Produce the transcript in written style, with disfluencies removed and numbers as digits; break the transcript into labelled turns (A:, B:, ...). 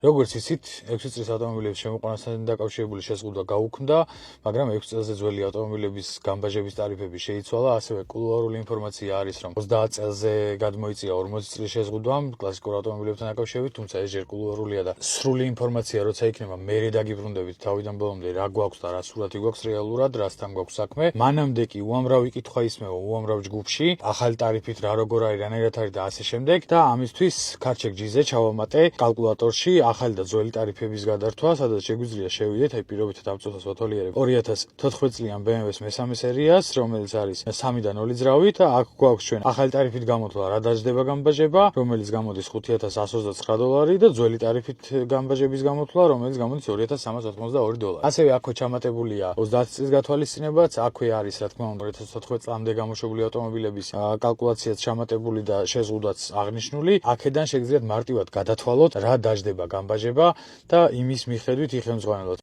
A: როგორც იცით, 6 წლის ავტომობილების შემოყვანასთან დაკავშირებული შეზღუდვა გაუქმდა, მაგრამ 6 წელზე ძველი ავტომობილების გამბაჟების ტარიფები შეიცვალა, ასევე კულუარული ინფორმაცია არის, რომ 30 წელზე გადმოიწია 40 წლის შეზღუდვამ კლასიკურ ავტომობილებთან დაკავშირებით, თუმცა ეს ჯერ კულუარულია და სრული ინფორმაცია როცა იქნება, მერე დაგიბრუნდებით თავიდან ბოლომდე რა გვაქვს და რა სურათი გვაქვს რეალურად, რასთან გვაქვს საქმე. მანამდე კი უამრავი კითხვა ისმევა უამრავ ჯგუფში, ახალი ტარიფით რა როგორ არის, რანაირად არის და ასე შემდეგ და ამისთვის ქარჩეგჯიზე ჩავამატე კალკულატორში ახალი და ძველი ტარიფების გადართვა, სადაც შეგვიძლია შევიდეთ, აი პირობითად ამწუთას ვათვალიერებ 2014 წლიან BMW-ს მესამე სერიას, რომელიც არის 3-დან 0 ძრავით და აქ გვაქვს ჩვენ ახალი ტარიფით გამოთვლა რა დაждდება გამბაჟება, რომელიც გამოდის $5,129 და ძველი ტარიფით გამბაჟების გამოთვლა, რომელიც გამოდის $2,382. ასევე აქვე ჩამატებულია 30 წლის გათვალისწინებაც, აქვე არის რა თქმა უნდა 2014 წლამდე გამოშვებული ავტომობილების კალკულაციაც ჩამატებული და შეზღუდვაც აღნიშნული. აქედან შეგიძლიათ მარტივად გადათვალოთ რა დაждდება გამბაჟება და იმის მიხედვით იხელმძღვანელოთ.